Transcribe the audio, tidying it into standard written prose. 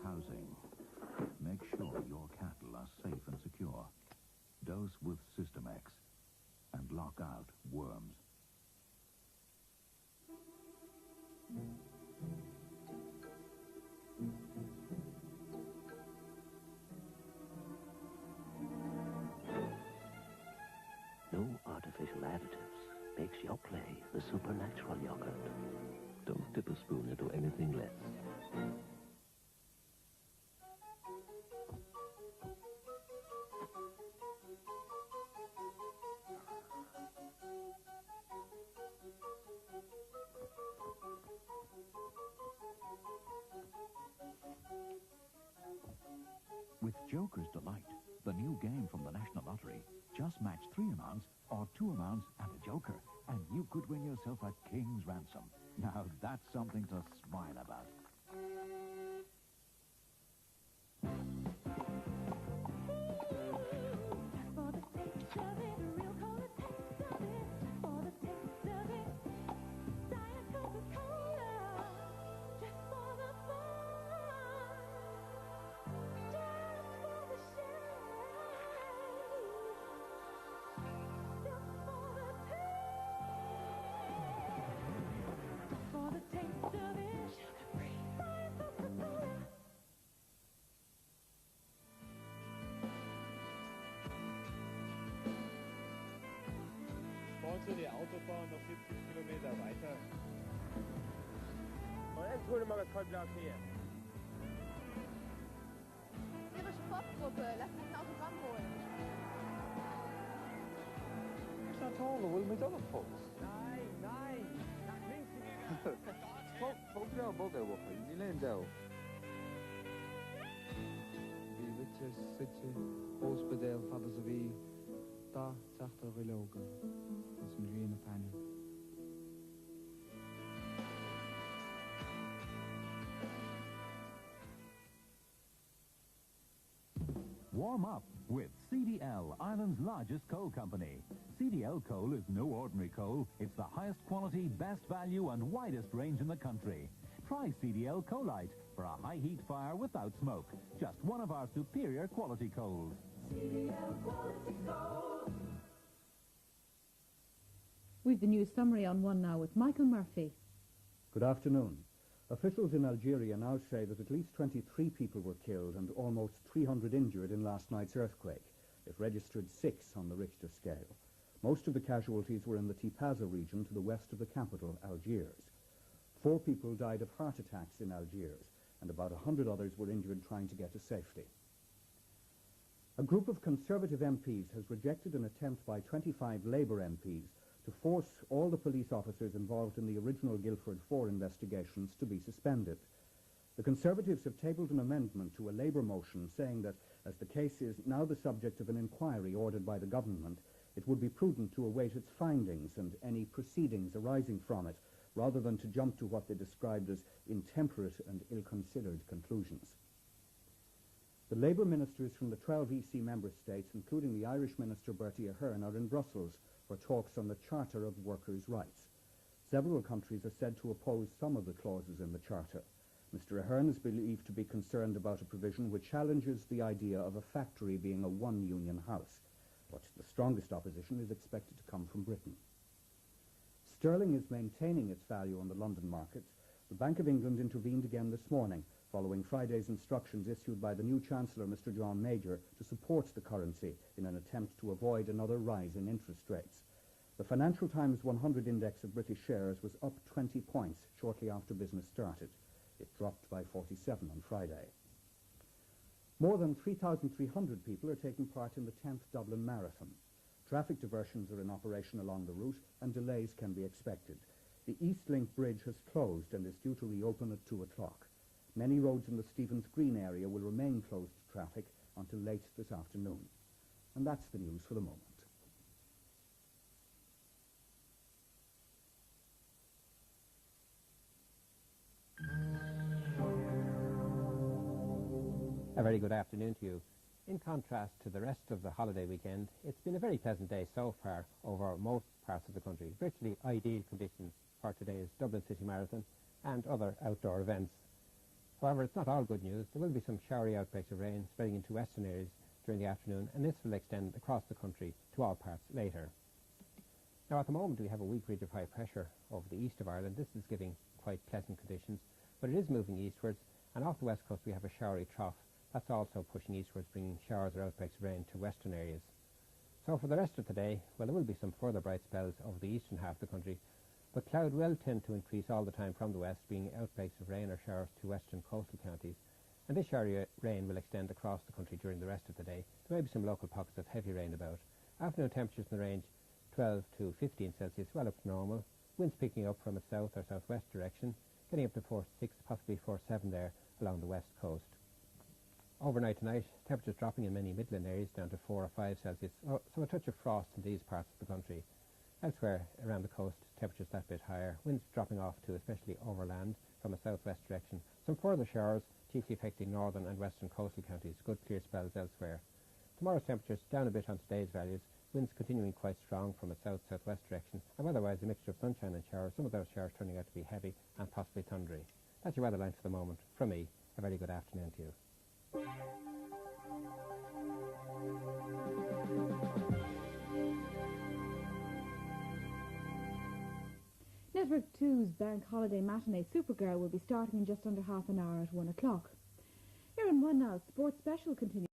housing. Make sure your cattle are safe and secure. Dose with Systamex and lock out worms. No artificial additives makes Yoplait the supernatural yogurt. Don't dip a spoon into anything less. With Joker's Delight, the new game from the National Lottery, just match 3 amounts or 2 amounts and a joker, and you could win yourself a king's ransom. Now that's something to smile about. For the taste of it, a real Cola taste of it. For the taste of it, Diet-Coca Cola. Just for the fun, just for the shade, just for the taste. For the taste of it, sugar-free Diet-Coca Cola. Fahren Sie die Autobahn noch 70 Kilometer weiter. Og jeg tror det må være kaldt her. Ihre Sportgruppe lässt sich ein Autogramm holen. It's not all the Will McDonald folks. Nej, nej. Nej, minst. Folk laver både over for i Lindau. Vi witches sitje, hospedel hadden ze wie, daar zachter gelogen. Dat is misschien een pijn. Warm up with CDL, Ireland's largest coal company. CDL coal is no ordinary coal. It's the highest quality, best value and widest range in the country. Try CDL Coalite for a high heat fire without smoke. Just one of our superior quality coals. CDL Quality Coal. We've the news summary on One Now with Michael Murphy. Good afternoon. Officials in Algeria now say that at least 23 people were killed and almost 300 injured in last night's earthquake. It registered 6 on the Richter scale. Most of the casualties were in the Tipaza region to the west of the capital, Algiers. 4 people died of heart attacks in Algiers, and about 100 others were injured trying to get to safety. A group of Conservative MPs has rejected an attempt by 25 Labour MPs to force all the police officers involved in the original Guildford 4 investigations to be suspended. The Conservatives have tabled an amendment to a Labour motion saying that, as the case is now the subject of an inquiry ordered by the government, it would be prudent to await its findings and any proceedings arising from it, rather than to jump to what they described as intemperate and ill-considered conclusions. The Labour ministers from the 12 EC member states, including the Irish Minister Bertie Ahern, are in Brussels for talks on the Charter of Workers' Rights. Several countries are said to oppose some of the clauses in the Charter. Mr. Ahern is believed to be concerned about a provision which challenges the idea of a factory being a one-union house, but the strongest opposition is expected to come from Britain. Sterling is maintaining its value on the London markets. The Bank of England intervened again this morning, following Friday's instructions issued by the new Chancellor, Mr. John Major, to support the currency in an attempt to avoid another rise in interest rates. The Financial Times 100 index of British shares was up 20 points shortly after business started. It dropped by 47 on Friday. More than 3,300 people are taking part in the 10th Dublin Marathon. Traffic diversions are in operation along the route and delays can be expected. The East Link Bridge has closed and is due to reopen at 2 o'clock. Many roads in the Stephen's Green area will remain closed to traffic until late this afternoon. And that's the news for the moment. A very good afternoon to you. In contrast to the rest of the holiday weekend, it's been a very pleasant day so far over most parts of the country. Virtually ideal conditions for today's Dublin City Marathon and other outdoor events. However, it's not all good news. There will be some showery outbreaks of rain spreading into western areas during the afternoon, and this will extend across the country to all parts later. Now, at the moment, we have a weak ridge of high pressure over the east of Ireland. This is giving quite pleasant conditions, but it is moving eastwards, and off the west coast we have a showery trough. That's also pushing eastwards, bringing showers or outbreaks of rain to western areas. So for the rest of the day, well, there will be some further bright spells over the eastern half of the country, but cloud will tend to increase all the time from the west, bringing outbreaks of rain or showers to western coastal counties. And this showery rain will extend across the country during the rest of the day. There may be some local pockets of heavy rain about. Afternoon temperatures in the range 12 to 15 Celsius, well up to normal. Winds picking up from a south or southwest direction, getting up to force 6, possibly force 7 there along the west coast. Overnight tonight, temperatures dropping in many Midland areas down to 4 or 5 Celsius, so a touch of frost in these parts of the country. Elsewhere around the coast, temperatures that bit higher, winds dropping off to especially overland from a southwest direction. Some further showers, chiefly affecting northern and western coastal counties, good clear spells elsewhere. Tomorrow's temperatures down a bit on today's values, winds continuing quite strong from a south-southwest direction, and otherwise a mixture of sunshine and showers, some of those showers turning out to be heavy and possibly thundery. That's your weather line for the moment. From me, a very good afternoon to you. Network 2's Bank Holiday Matinee Supergirl will be starting in just under half an hour at 1 o'clock. Here in One Now, Sports Special continues.